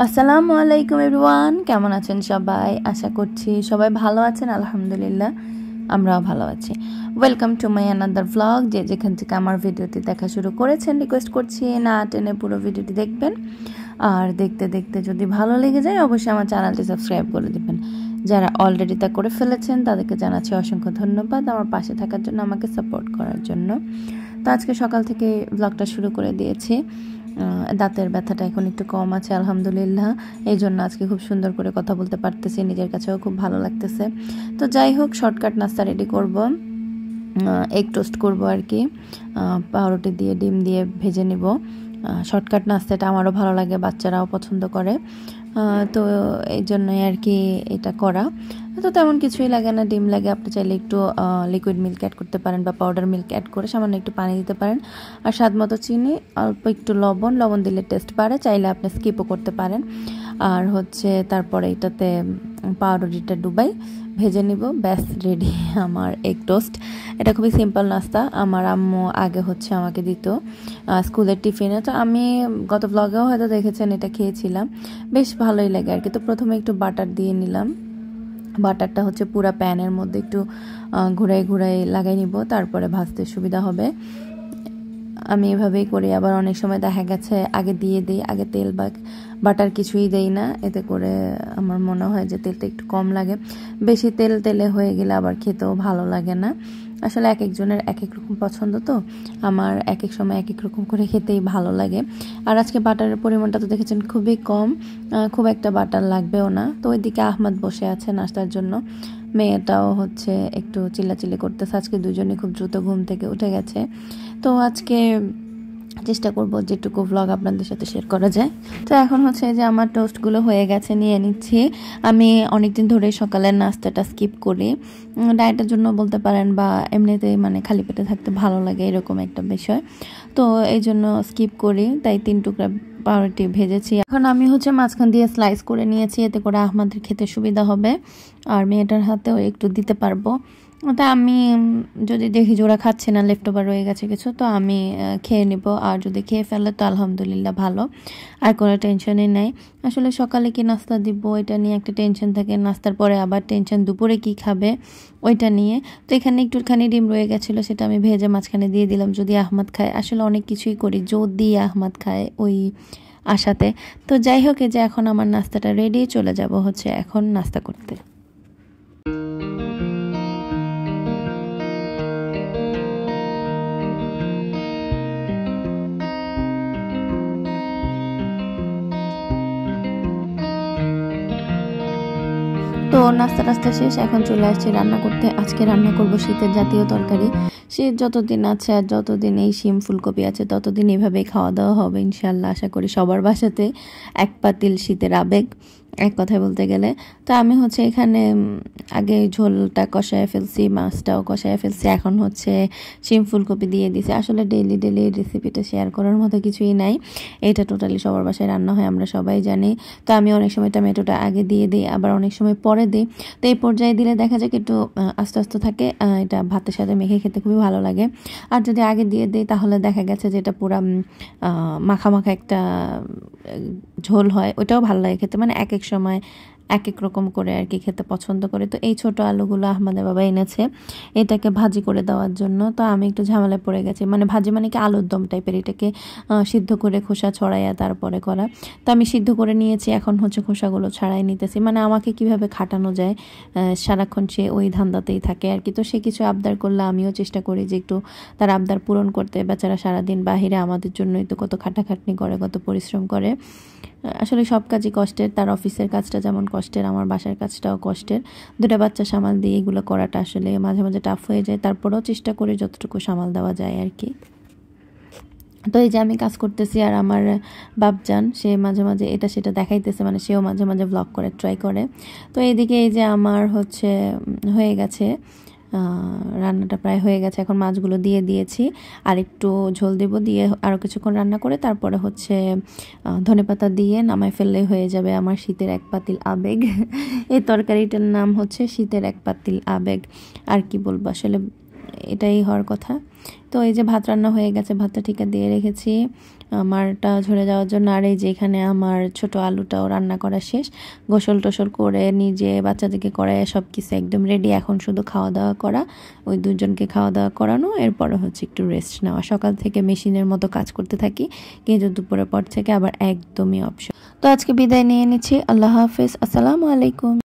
আসসালামু আলাইকুম এভরিওয়ান, কেমন আছেন সবাই? আশা করছি সবাই ভালো আছেন। আলহামদুলিল্লাহ আমরাও ভালো আছি। Welcome to my another vlog. যে যেখান থেকে আমার ভিডিওটি দেখা শুরু করেছেন, রিকোয়েস্ট করছি না টেনে পুরো ভিডিওটি দেখবেন। আর দেখতে দেখতে যদি ভালো লেগে যায় অবশ্যই আমার চ্যানেলটি সাবস্ক্রাইব করে দেবেন। যারা অলরেডি তা করে ফেলেছেন তাদেরকে জানাচ্ছি অসংখ্য ধন্যবাদ আমার পাশে থাকার জন্য, আমাকে সাপোর্ট করার জন্য। তো আজকে সকাল থেকে ব্লগটা শুরু করে দিয়েছি। দাঁতের ব্যথাটা এখন একটু কম আছে আলহামদুলিল্লাহ, এই জন্য আজকে খুব সুন্দর করে কথা বলতে পারতেছি, নিজের কাছেও খুব ভালো লাগতেছে। তো যাই হোক, শর্টকাট নাস্তা রেডি করব। এগ টোস্ট করব আর কি, পাউরুটি দিয়ে ডিম দিয়ে ভেজে নিব। শর্টকাট নাস্তাটা আমারও ভালো লাগে, বাচ্চারাও পছন্দ করে, তো এই জন্যই আর কি এটা করা। তো তেমন কিছুই লাগে না, ডিম লাগে। আপনি চাইলে একটু লিকুইড মিল্ক অ্যাড করতে পারেন বা পাউডার মিল্ক অ্যাড করে সামান্য একটু পানি দিতে পারেন। আর স্বাদ মতো চিনি, অল্প একটু লবণ দিলে টেস্ট বাড়ে, চাইলে আপনি স্কিপও করতে পারেন। আর হচ্ছে তারপরে এটাতে পাউরুটিটা ডুবাই ভেজে নিব, ব্যাস রেডি আমার এগ টোস্ট। এটা খুবই সিম্পল নাস্তা। আমার আম্মু আগে হচ্ছে আমাকে দিত স্কুলের টিফিনে, তো আমি গত ব্লগেও হয়তো দেখেছেন এটা খেয়েছিলাম, বেশ ভালোই লাগে আর কি। তো প্রথমে একটু বাটার দিয়ে নিলাম, বাটারটা হচ্ছে পুরা প্যানের মধ্যে একটু ঘুরাই লাগাই নিব, তারপরে ভাজতে সুবিধা হবে। আমি এভাবেই করি। আবার অনেক সময় দেখা গেছে আগে দিয়ে দিই, আগে তেল বা বাটার কিছুই দেই না, এতে করে আমার মনে হয় যে তেলটা একটু কম লাগে। বেশি তেলে হয়ে গেলে আবার খেতেও ভালো লাগে না। আসলে এক একজনের এক এক রকম পছন্দ, তো আমার এক এক সময় এক এক রকম করে খেতেই ভালো লাগে। আর আজকে বাটারের পরিমাণটা তো দেখেছেন খুবই কম, খুব একটা বাটার লাগবেও না। তো ওইদিকে আহমদ বসে আছে নাস্তার জন্য, মেয়েটাও হচ্ছে একটু চিল্লাচিল্লি করতেছে। আজকে দুজনে খুব দ্রুত ঘুম থেকে উঠে গেছে। তো আজকে চেষ্টা করব যেটুকু ভ্লগ আপনাদের সাথে শেয়ার করা যায়। তো এখন হচ্ছে যে আমার টোস্টগুলো হয়ে গেছে, নিয়ে নিচ্ছি। আমি অনেকদিন ধরে সকালের নাস্তাটা স্কিপ করি, ডায়েটের জন্য বলতে পারেন বা এমনিতেই মানে খালি পেটে থাকতে ভালো লাগে এরকম একটা বিষয়, তো এই জন্য স্কিপ করি। তাই 3 টুকরা পাউরুটি ভেজেছি। এখন আমি হচ্ছে মাঝখান দিয়ে স্লাইস করে নিয়েছি, এতে করে আহমদের খেতে সুবিধা হবে আর মেয়েটার হাতেও একটু দিতে পারবো। তা আমি যদি দেখি যে ওরা খাচ্ছে না, লেফট ওভার রয়ে গেছে কিছু, তো আমি খেয়ে নিব। আর যদি খেয়ে ফেলে তো আলহামদুলিল্লাহ ভালো, আর কোনো টেনশনই নাই। আসলে সকালে কি নাস্তা দিব এটা নিয়ে একটা টেনশন থাকে, নাস্তার পরে আবার টেনশন দুপুরে কি খাবে ওইটা নিয়ে। তো এখানে একটুখানি ডিম রয়ে গেছিলো, সেটা আমি ভেজে মাঝখানে দিয়ে দিলাম, যদি আহমদ খায়। আসলে অনেক কিছুই করি যদি আহমদ খায় ওই আশাতে। তো যাই হোক, এই যে এখন আমার নাস্তাটা রেডি, চলে যাব হচ্ছে এখন নাস্তা করতে। তো নাস্তা শেষ, এখন চলে আসছি রান্না করতে। আজকে রান্না করব শীতের জাতীয় তরকারি। শীত যতদিন আছে আর যতদিন এই শিম ফুলকপি আছে ততদিন এইভাবেই খাওয়া দাওয়া হবে ইনশাল্লাহ। আশা করি সবার বাসাতে এক পাতিল শীতের আবেগ, এক কথায় বলতে গেলে। তো আমি হচ্ছে এখানে আগে ঝোলটা কষায় ফেলছি, মাছটাও কষায় ফেলছি, এখন হচ্ছে শিম ফুলকপি দিয়ে দিছি। আসলে ডেইলি রেসিপিটা শেয়ার করার মতো কিছুই নাই, এটা টোটালি সবার বাসায় রান্না হয়, আমরা সবাই জানি। তো আমি অনেক সময় টমেটোটা আগে দিয়ে দিই, আবার অনেক সময় পরে দিই। তো এই পর্যায়ে দিলে দেখা যায় একটু আস্তে আস্তে থাকে, এটা ভাতের সাথে মেখে খেতে খুবই ভালো লাগে। আর যদি আগে দিয়ে দিই তাহলে দেখা গেছে যে এটা পুরা মাখা একটা ঝোল হয়, ওটাও ভালো লাগে খেতে। মানে এক এক সময় এক এক রকম করে আর কি খেতে পছন্দ করে। তো এই ছোট আলুগুলো আহমদের বাবা এনেছে এটাকে ভাজি করে দেওয়ার জন্য। তো আমি একটু ঝামেলায় পড়ে গেছি, মানে ভাজি মানে কি আলুর দম টাইপের, এটাকে সিদ্ধ করে খোসা ছড়াইয়া তারপরে করা। তো আমি সিদ্ধ করে নিয়েছি, এখন হচ্ছে খোসাগুলো ছাড়াই নিতেছি। মানে আমাকে কিভাবে খাটানো যায়, সারাক্ষণ সে ওই ধান্দাতেই থাকে আর কি। তো সে কিছু আবদার করলে আমিও চেষ্টা করি যে একটু তার আবদার পূরণ করতে। বেচারা সারাদিন বাহিরে আমাদের জন্যই তো কত খাটাখাটনি করে, কত পরিশ্রম করে। আসলে সব কাজই কষ্টের, তার অফিসের কাজটা যেমন কষ্টের, আমার বাসার কাজটাও কষ্টের। 2টা বাচ্চা সামাল দিয়ে এগুলো করাটা আসলে মাঝে মাঝে টাফ হয়ে যায়, তারপরেও চেষ্টা করি যতটুকু সামাল দেওয়া যায় আর কি। তো এই যে আমি কাজ করতেছি আর আমার বাপজান সে মাঝে মাঝে এটা সেটা দেখাইতেছে, মানে সেও মাঝে মাঝে ব্লগ করে ট্রাই করে। তো এইদিকে এই যে আমার হচ্ছে হয়ে গেছে, রান্নাটা প্রায় হয়ে গেছে। এখন মাছগুলো দিয়ে দিয়েছি, আর একটু ঝোল দেব, দিয়ে আরও কিছুক্ষণ রান্না করে তারপরে হচ্ছে ধনেপাতা দিয়ে নামায় ফেললে হয়ে যাবে আমার শীতের এক পাতিল আবেগ। এই তরকারিটার নাম হচ্ছে শীতের এক পাতিল আবেগ। আর কি বলবো, আসলে এটাই হওয়ার কথা। তো এই যে ভাত রান্না হয়ে গেছে, ভাতটা ঠিকা দিয়ে রেখেছি আমারটা ঝরে যাওয়ার জন্য। আর এই যে এখানে আমার ছোট আলুটাও রান্না করা শেষ, গোসল টোসল করে নিজে বাচ্চাদেরকে করায় সব কিছু একদম রেডি। এখন শুধু খাওয়া দাওয়া করা, ওই দুজনকে খাওয়া দাওয়া করানো, এরপরে হচ্ছে একটু রেস্ট নেওয়া। সকাল থেকে মেশিনের মতো কাজ করতে থাকি, কিন্তু দুপুরের পর থেকে আবার একদমই অপশন। তো আজকে বিদায় নিয়ে নিচ্ছি, আল্লাহ হাফেজ, আসসালামু আলাইকুম।